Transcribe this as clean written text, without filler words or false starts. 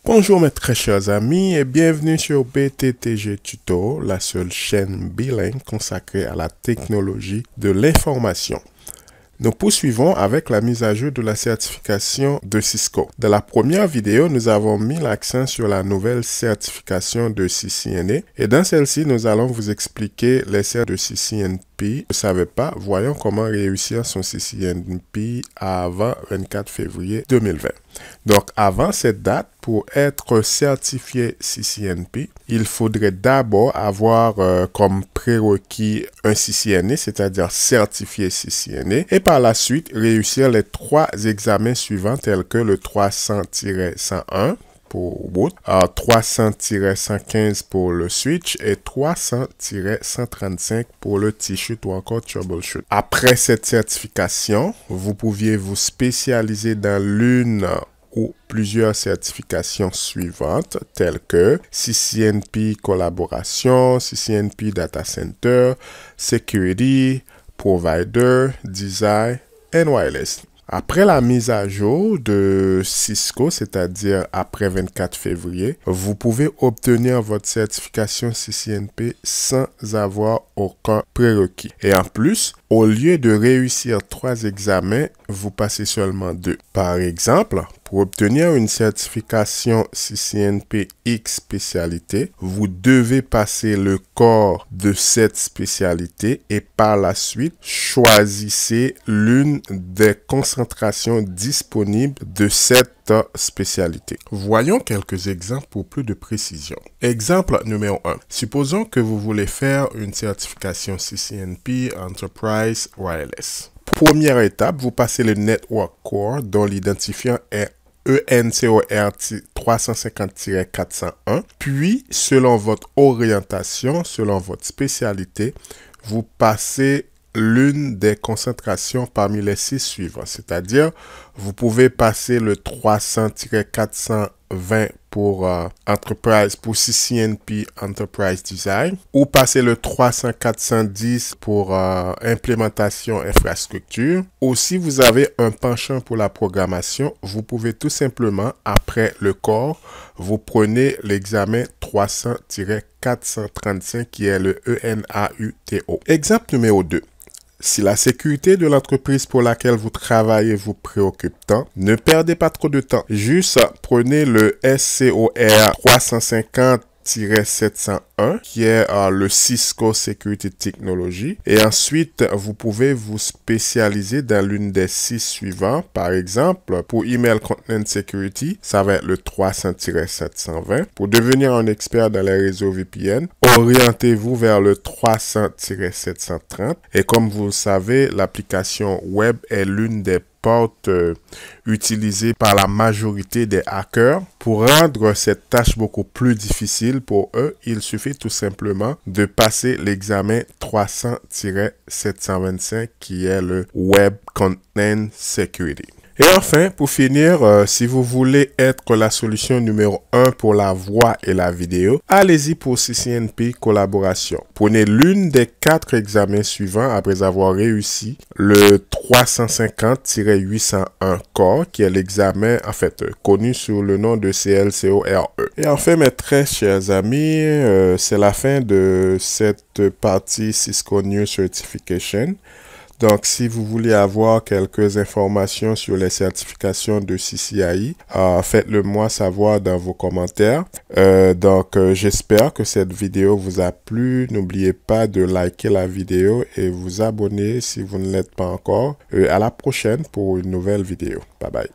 Bonjour mes très chers amis et bienvenue sur BTTG Tuto, la seule chaîne bilingue consacrée à la technologie de l'information. Nous poursuivons avec la mise à jour de la certification de Cisco. Dans la première vidéo, nous avons mis l'accent sur la nouvelle certification de CCNA et dans celle-ci, nous allons vous expliquer les certs de CCNP. Vous ne savez pas, voyons comment réussir son CCNP avant 24 février 2020. Donc, avant cette date, pour être certifié CCNP, il faudrait d'abord avoir comme prérequis un CCNA, c'est-à-dire certifié CCNA, et par la suite réussir les 3 examens suivants tels que le 300-101 pour boot, 300-115 pour le switch et 300-135 pour le T-shoot ou encore troubleshoot. Après cette certification, vous pouviez vous spécialiser dans l'une ou plusieurs certifications suivantes telles que CCNP Collaboration, CCNP Data Center, Security, Provider, Design and Wireless. Après la mise à jour de Cisco, c'est-à-dire après 24 février, vous pouvez obtenir votre certification CCNP sans avoir aucun prérequis. Et en plus, au lieu de réussir 3 examens, vous passez seulement 2. Par exemple, pour obtenir une certification CCNP X spécialité, vous devez passer le corps de cette spécialité et par la suite, choisissez l'une des concentrations disponibles de cette spécialité. Voyons quelques exemples pour plus de précision. Exemple numéro 1. Supposons que vous voulez faire une certification CCNP Enterprise Wireless. Première étape, vous passez le Network Core dont l'identifiant est ENCOR 350-401. Puis, selon votre orientation, selon votre spécialité, vous passez l'une des concentrations parmi les 6 suivants. C'est-à-dire, vous pouvez passer le 300-420 pour Enterprise, pour CCNP Enterprise Design, ou passer le 300-410 pour implémentation infrastructure. Ou si vous avez un penchant pour la programmation, vous pouvez tout simplement, après le corps, vous prenez l'examen 300-435 qui est le ENAUTO. Exemple numéro 2. Si la sécurité de l'entreprise pour laquelle vous travaillez vous préoccupe tant, ne perdez pas trop de temps. Juste prenez le SCOR 350-701 qui est le Cisco Security Technology et ensuite vous pouvez vous spécialiser dans l'une des 6 suivants. Par exemple, pour Email Content Security, ça va être le 300-720. Pour devenir un expert dans les réseaux VPN, orientez-vous vers le 300-730 et comme vous le savez, l'application web est l'une des portes utilisées par la majorité des hackers. Pour rendre cette tâche beaucoup plus difficile pour eux, il suffit tout simplement de passer l'examen 300-725 qui est le Web Content Security. Et enfin, pour finir, si vous voulez être la solution numéro 1 pour la voix et la vidéo, allez-y pour CCNP Collaboration. Prenez l'une des 4 examens suivants après avoir réussi le 350-801 Core, qui est l'examen, en fait, connu sous le nom de CLCORE. Et enfin, mes très chers amis, c'est la fin de cette partie Cisco New Certification. Donc, si vous voulez avoir quelques informations sur les certifications de CCIE, faites-le moi savoir dans vos commentaires. J'espère que cette vidéo vous a plu. N'oubliez pas de liker la vidéo et vous abonner si vous ne l'êtes pas encore. À la prochaine pour une nouvelle vidéo. Bye bye.